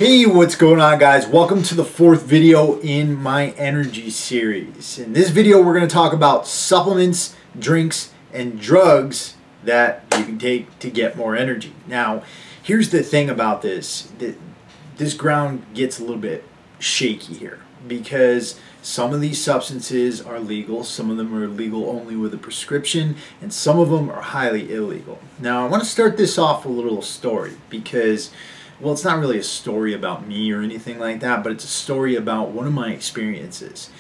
Hey, what's going on, guys? Welcome to the fourth video in my energy series. In this video, we're going to talk about supplements, drinks, and drugs that you can take to get more energy. Now, here's the thing about this. This ground gets a little bit shaky here because some of these substances are legal, some of them are legal only with a prescription, and some of them are highly illegal. Now, I want to start this off with a little story because, well, it's not really a story about me or anything like that, but it's a story about one of my experiences.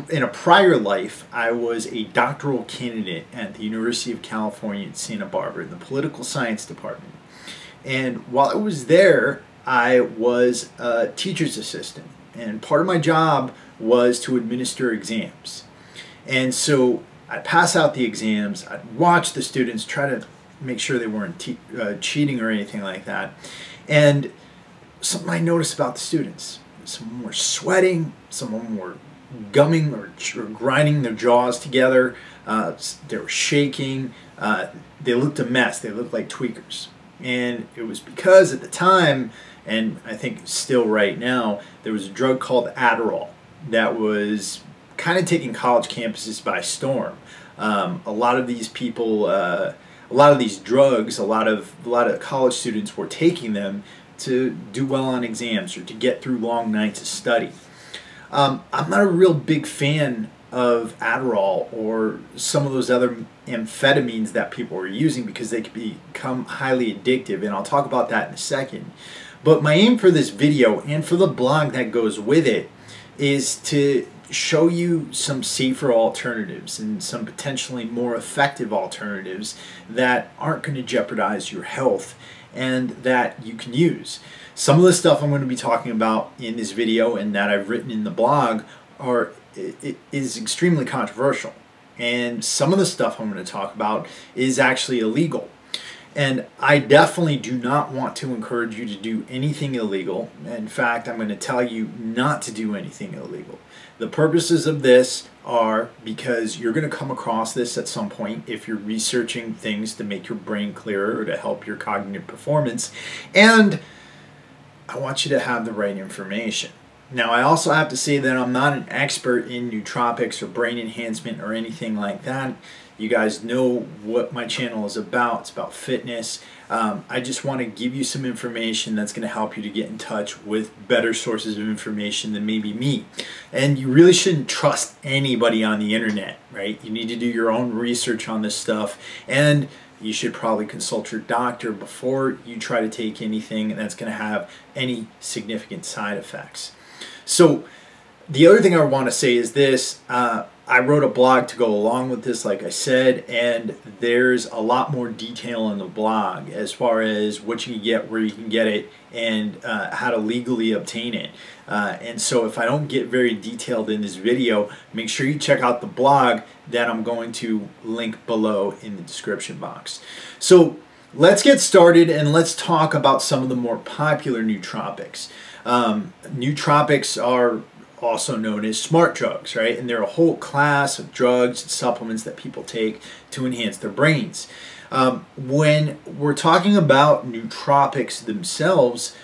In a prior life, I was a doctoral candidate at the University of California in Santa Barbara in the political science department. And while I was there, I was a teacher's assistant. And part of my job was to administer exams. And so I'd pass out the exams, I'd watch the students, try to make sure they weren't cheating or anything like that. And something I noticed about the students, some of them were sweating, some of them were gumming or grinding their jaws together, they were shaking, they looked a mess, they looked like tweakers. And it was because at the time, and I think still right now, there was a drug called Adderall that was kind of taking college campuses by storm. A lot of these people, a lot of these drugs, a lot of college students were taking them to do well on exams or to get through long nights of study. I'm not a real big fan of Adderall or some of those other amphetamines that people are using because they can become highly addictive, and I'll talk about that in a second. But my aim for this video and for the blog that goes with it is to show you some safer alternatives and some potentially more effective alternatives that aren't going to jeopardize your health and that you can use. Some of the stuff I'm going to be talking about in this video and that I've written in the blog is extremely controversial, and some of the stuff I'm going to talk about is actually illegal. And I definitely do not want to encourage you to do anything illegal. In fact, I'm going to tell you not to do anything illegal. The purposes of this are because you're going to come across this at some point if you're researching things to make your brain clearer or to help your cognitive performance. And I want you to have the right information. Now, I also have to say that I'm not an expert in nootropics or brain enhancement or anything like that. You guys know what my channel is about. It's about fitness. I just want to give you some information that's going to help you to get in touch with better sources of information than maybe me. And you really shouldn't trust anybody on the internet, right? You need to do your own research on this stuff, and you should probably consult your doctor before you try to take anything that's going to have any significant side effects. So the other thing I want to say is this. I wrote a blog to go along with this, like I said, and there's a lot more detail in the blog as far as what you can get, where you can get it, and how to legally obtain it. And so if I don't get very detailed in this video, make sure you check out the blog that I'm going to link below in the description box. So let's get started and let's talk about some of the more popular nootropics. Nootropics are also known as smart drugs, right? And they're a whole class of drugs and supplements that people take to enhance their brains. When we're talking about nootropics themselves,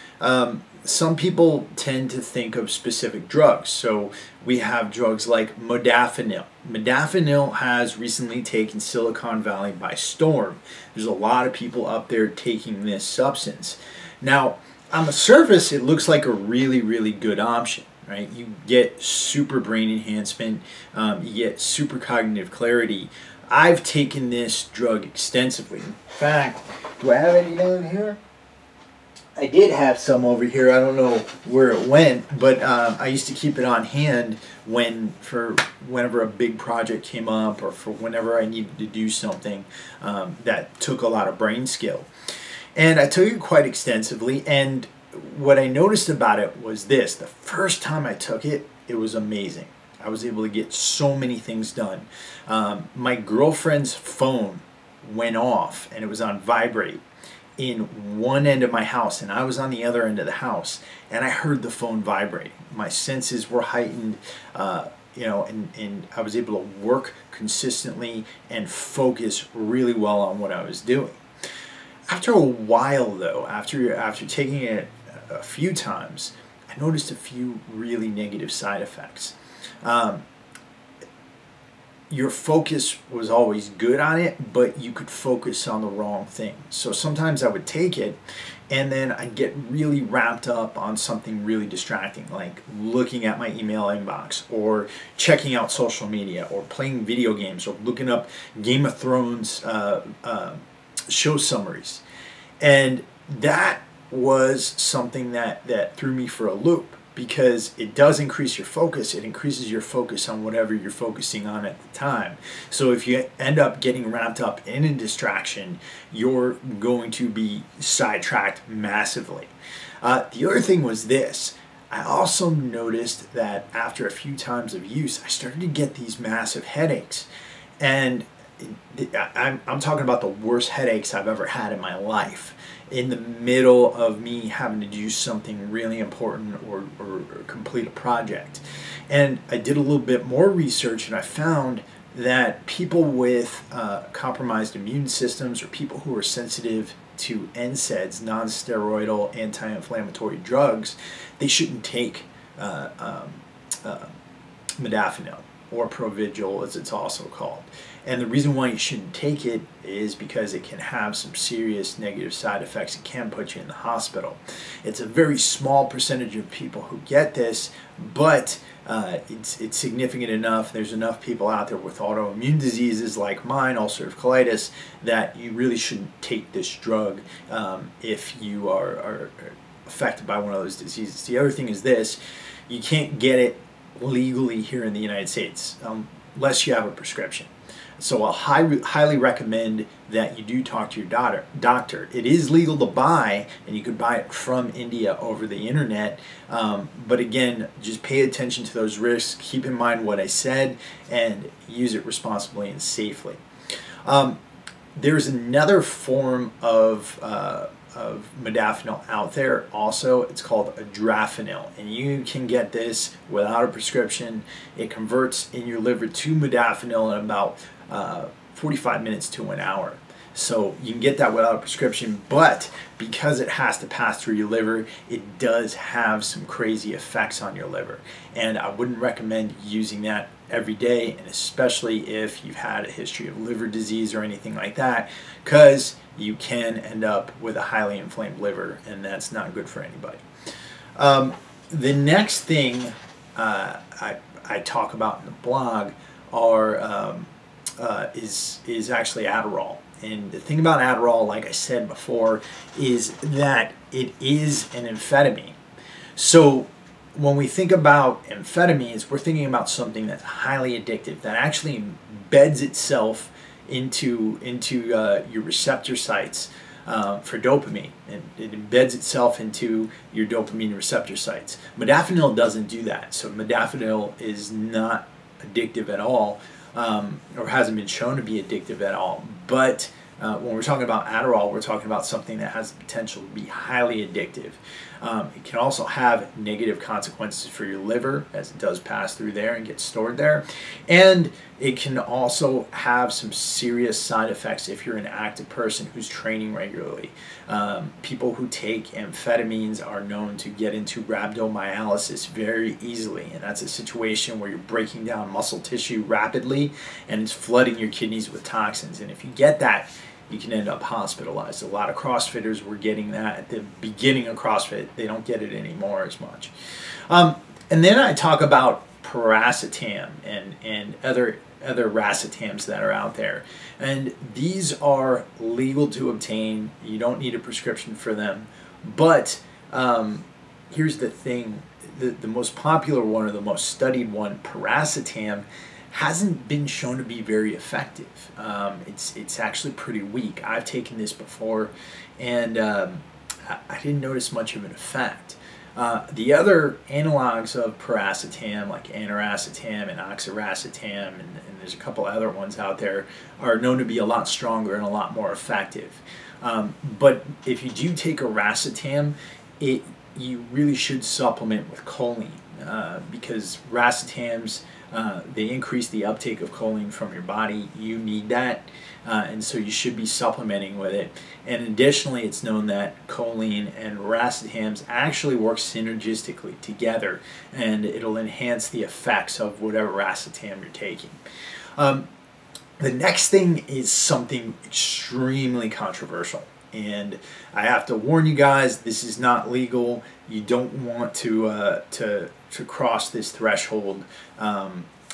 some people tend to think of specific drugs. So we have drugs like Modafinil. Modafinil has recently taken Silicon Valley by storm. There's a lot of people up there taking this substance. Now, on the surface, it looks like a really, really good option. Right? You get super brain enhancement, you get super cognitive clarity. I've taken this drug extensively. In fact, do I have any down here? I did have some over here. I don't know where it went, but I used to keep it on hand for whenever a big project came up or for whenever I needed to do something that took a lot of brain skill. And I took it quite extensively, and what I noticed about it was this. The first time I took it, it was amazing. I was able to get so many things done. My girlfriend's phone went off and it was on vibrate in one end of my house, and I was on the other end of the house, and I heard the phone vibrating. My senses were heightened, you know, and I was able to work consistently and focus really well on what I was doing. After a while, though, after taking it a few times, I noticed a few really negative side effects. Your focus was always good on it, but you could focus on the wrong thing. So sometimes I would take it and then I'd get really wrapped up on something really distracting, like looking at my email inbox or checking out social media or playing video games or looking up Game of Thrones show summaries. And that was something that threw me for a loop, because it does increase your focus. It increases your focus on whatever you're focusing on at the time. So if you end up getting wrapped up in a distraction, you're going to be sidetracked massively. The other thing was this. I also noticed that after a few times of use, I started to get these massive headaches. And I'm talking about the worst headaches I've ever had in my life, in the middle of me having to do something really important or complete a project. And I did a little bit more research, and I found that people with compromised immune systems, or people who are sensitive to NSAIDs, non-steroidal anti-inflammatory drugs, they shouldn't take Modafinil, or Provigil as it's also called. And the reason why you shouldn't take it is because it can have some serious negative side effects. It can put you in the hospital. It's a very small percentage of people who get this, but it's significant enough. There's enough people out there with autoimmune diseases like mine, ulcerative colitis, that you really shouldn't take this drug if you are affected by one of those diseases. The other thing is this: you can't get it legally here in the United States unless you have a prescription. So I'll highly recommend that you do talk to your doctor. It is legal to buy, and you could buy it from India over the internet. But again, just pay attention to those risks. Keep in mind what I said, and use it responsibly and safely. There's another form of modafinil out there also. It's called Adrafinil, and you can get this without a prescription. It converts in your liver to modafinil in about 45 minutes to an hour. So you can get that without a prescription, but because it has to pass through your liver, it does have some crazy effects on your liver. And I wouldn't recommend using that every day, and especially if you've had a history of liver disease or anything like that, because you can end up with a highly inflamed liver, and that's not good for anybody. The next thing I talk about in the blog is actually Adderall. And the thing about Adderall, like I said before, is that it is an amphetamine. So when we think about amphetamines, we're thinking about something that's highly addictive, that actually embeds itself into your receptor sites for dopamine, and it embeds itself into your dopamine receptor sites. Modafinil doesn't do that. So modafinil is not addictive at all, or hasn't been shown to be addictive at all. But when we're talking about Adderall, we're talking about something that has the potential to be highly addictive. It can also have negative consequences for your liver, as it does pass through there and get stored there. And it can also have some serious side effects if you're an active person who's training regularly. People who take amphetamines are known to get into rhabdomyolysis very easily, and that's a situation where you're breaking down muscle tissue rapidly and it's flooding your kidneys with toxins. And if you get that, you can end up hospitalized. A lot of CrossFitters were getting that at the beginning of CrossFit. They don't get it anymore as much. And then I talk about Piracetam and other racetams that are out there. And these are legal to obtain. You don't need a prescription for them. But here's the thing. The most popular one, or the most studied one, Piracetam, hasn't been shown to be very effective. It's actually pretty weak. I've taken this before, and I didn't notice much of an effect. The other analogs of Piracetam, like Aniracetam and Oxiracetam, and there's a couple other ones out there, are known to be a lot stronger and a lot more effective. But if you do take a racetam, you really should supplement with choline, because racetams they increase the uptake of choline from your body. You need that, and so you should be supplementing with it. And additionally, it's known that choline and racetams actually work synergistically together, and it'll enhance the effects of whatever racetam you're taking. The next thing is something extremely controversial, and I have to warn you guys, this is not legal. You don't want to cross this threshold,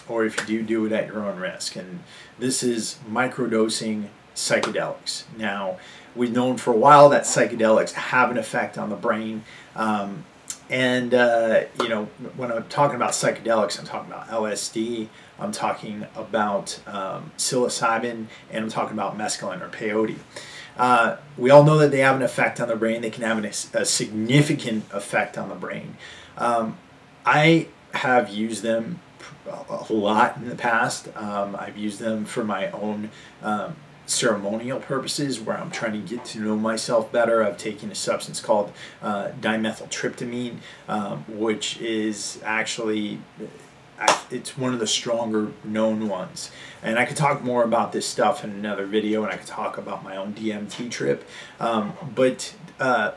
or if you do, do it at your own risk. And this is microdosing psychedelics. Now, we've known for a while that psychedelics have an effect on the brain. You know, when I'm talking about psychedelics, I'm talking about LSD, I'm talking about psilocybin, and I'm talking about mescaline or peyote. We all know that they have an effect on the brain. They can have a significant effect on the brain. I have used them a lot in the past. I've used them for my own ceremonial purposes, where I'm trying to get to know myself better. I've taken a substance called N-Dimethyltryptamine, which is actually, it's one of the stronger known ones. And I could talk more about this stuff in another video, and I could talk about my own DMT trip. But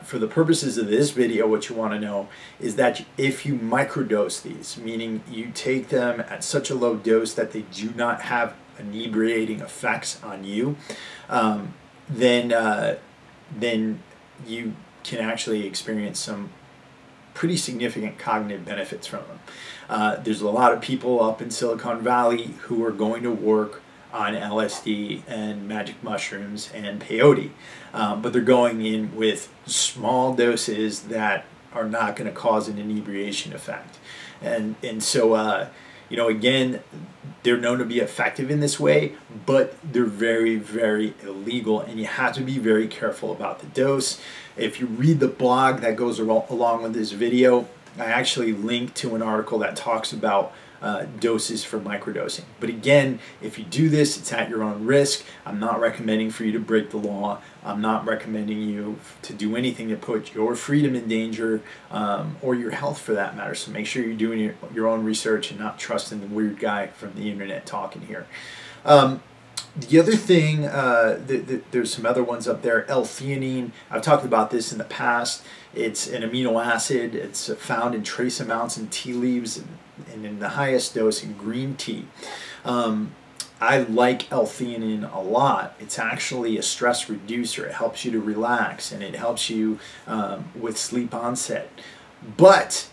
for the purposes of this video, what you want to know is that if you microdose these, meaning you take them at such a low dose that they do not have inebriating effects on you, then you can actually experience some pretty significant cognitive benefits from them. There's a lot of people up in Silicon Valley who are going to work on LSD and magic mushrooms and peyote, but they're going in with small doses that are not going to cause an inebriation effect. And so you know, again, they're known to be effective in this way, but they're very, very illegal, and you have to be very careful about the dose. If you read the blog that goes along with this video, I actually link to an article that talks about doses for microdosing. But again, if you do this, it's at your own risk. I'm not recommending for you to break the law. I'm not recommending you to do anything to put your freedom in danger, or your health for that matter. So make sure you're doing your own research and not trusting the weird guy from the internet talking here. The other thing, there's some other ones up there. L-theanine, I've talked about this in the past. It's an amino acid. It's found in trace amounts in tea leaves and in the highest dose in green tea. I like L-theanine a lot. It's actually a stress reducer. It helps you to relax, and it helps you with sleep onset. But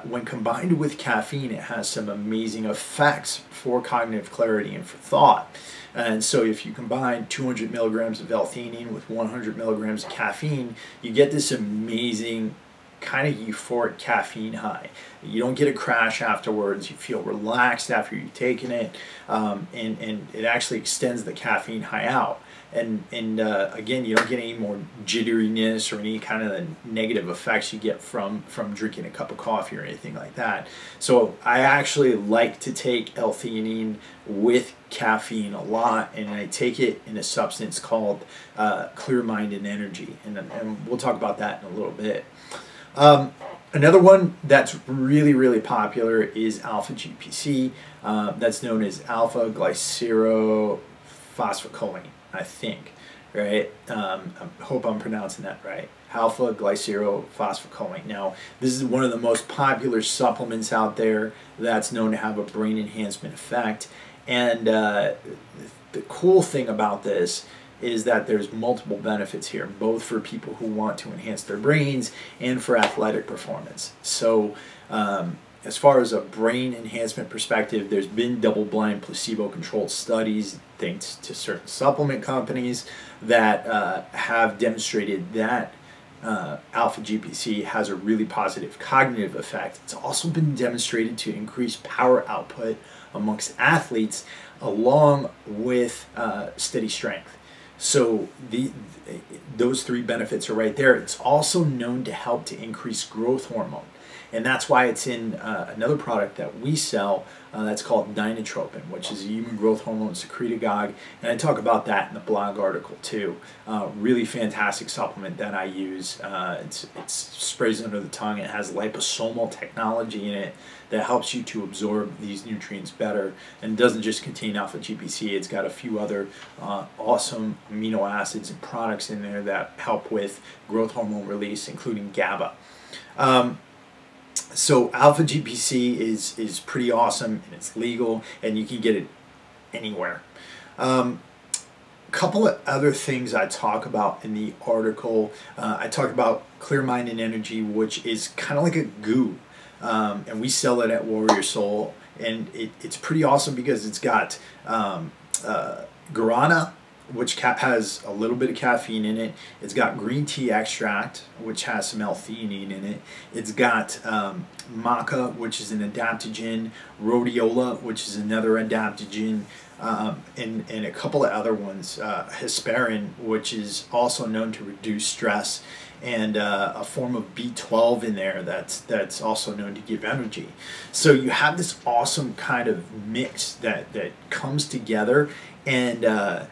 when combined with caffeine, it has some amazing effects for cognitive clarity and for thought. And so if you combine 200 milligrams of L-theanine with 100 milligrams of caffeine, you get this amazing kind of euphoric caffeine high. You don't get a crash afterwards. You feel relaxed after you've taken it, and it actually extends the caffeine high out. And again, you don't get any more jitteriness or any kind of the negative effects you get from drinking a cup of coffee or anything like that. So I actually like to take L-theanine with caffeine a lot, and I take it in a substance called Clear Mind and Energy, and we'll talk about that in a little bit. Another one that's really, really popular is alpha GPC. That's known as alpha glycerophosphocholine, I think, right? I hope I'm pronouncing that right. Alpha glycerophosphocholine. Now, this is one of the most popular supplements out there that's known to have a brain enhancement effect. And the cool thing about this is that there's multiple benefits here, both for people who want to enhance their brains and for athletic performance. So as far as a brain enhancement perspective, there's been double-blind placebo-controlled studies, thanks to certain supplement companies, that have demonstrated that alpha GPC has a really positive cognitive effect. It's also been demonstrated to increase power output amongst athletes, along with steady strength. So those three benefits are right there. It's also known to help to increase growth hormone, and that's why it's in another product that we sell, that's called dimethyltryptamine, which is a human growth hormone secretagogue, and I talk about that in the blog article too. Really fantastic supplement that I use. It sprays under the tongue. It has liposomal technology in it that helps you to absorb these nutrients better, and doesn't just contain alpha GPC. It's got a few other awesome amino acids and products in there that help with growth hormone release, including GABA. So alpha GPC is pretty awesome, and it's legal, and you can get it anywhere. Couple of other things I talk about in the article. I talk about Clear Mind and Energy, which is kind of like a goo, and we sell it at Warrior Soul, and it's pretty awesome because it's got guarana, which has a little bit of caffeine in it. It's got green tea extract, which has some L-theanine in it. It's got maca, which is an adaptogen, rhodiola, which is another adaptogen, and a couple of other ones. Hesperin, which is also known to reduce stress, and a form of B12 in there that's also known to give energy. So you have this awesome kind of mix that comes together, and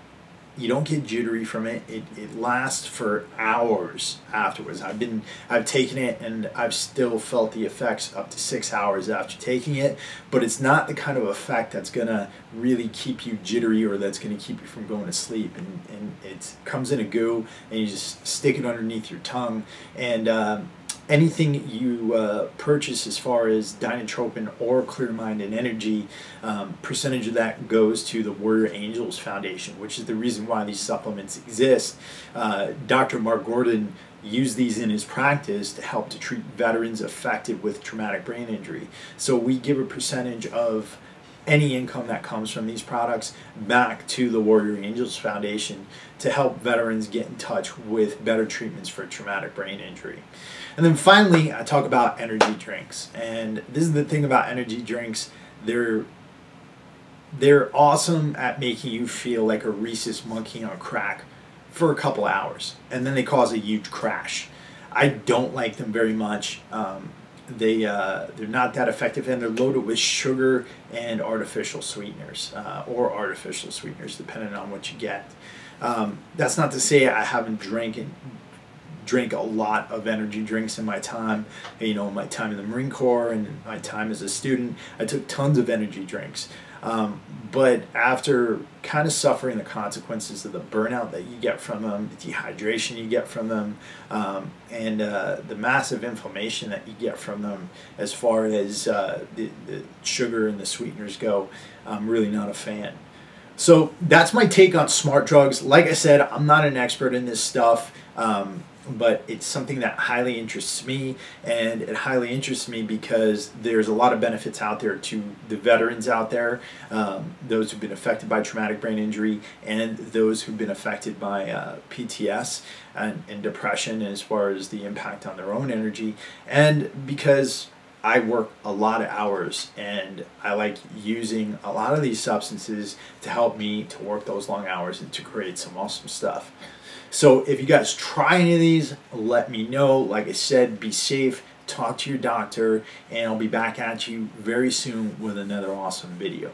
you don't get jittery from it. It lasts for hours afterwards. I've taken it, and I've still felt the effects up to 6 hours after taking it, but it's not the kind of effect that's gonna really keep you jittery or that's gonna keep you from going to sleep. And it comes in a goo, and you just stick it underneath your tongue, and anything you purchase as far as dimethyltryptamine or Clear Mind and Energy, percentage of that goes to the Warrior Angels Foundation, which is the reason why these supplements exist. Dr. Mark Gordon used these in his practice to help to treat veterans affected with traumatic brain injury. So we give a percentage of any income that comes from these products back to the Warrior Angels Foundation to help veterans get in touch with better treatments for traumatic brain injury. And then finally, I talk about energy drinks. And this is the thing about energy drinks. They're awesome at making you feel like a rhesus monkey on crack for a couple hours, and then they cause a huge crash. I don't like them very much. They're not that effective, and they're loaded with sugar and artificial sweeteners, or artificial sweeteners, depending on what you get. That's not to say I haven't drank a lot of energy drinks in my time. You know, my time in the Marine Corps and my time as a student, I took tons of energy drinks. But after kind of suffering the consequences of the burnout that you get from them, the dehydration you get from them, and the massive inflammation that you get from them as far as the sugar and the sweeteners go, I'm really not a fan. So that's my take on smart drugs. Like I said, I'm not an expert in this stuff, but it's something that highly interests me, and it highly interests me because there's a lot of benefits out there to the veterans out there, those who've been affected by traumatic brain injury, and those who've been affected by PTS and depression as far as the impact on their own energy, and because I work a lot of hours, and I like using a lot of these substances to help me to work those long hours and to create some awesome stuff. So if you guys try any of these, let me know. Like I said, be safe, talk to your doctor, and I'll be back at you very soon with another awesome video.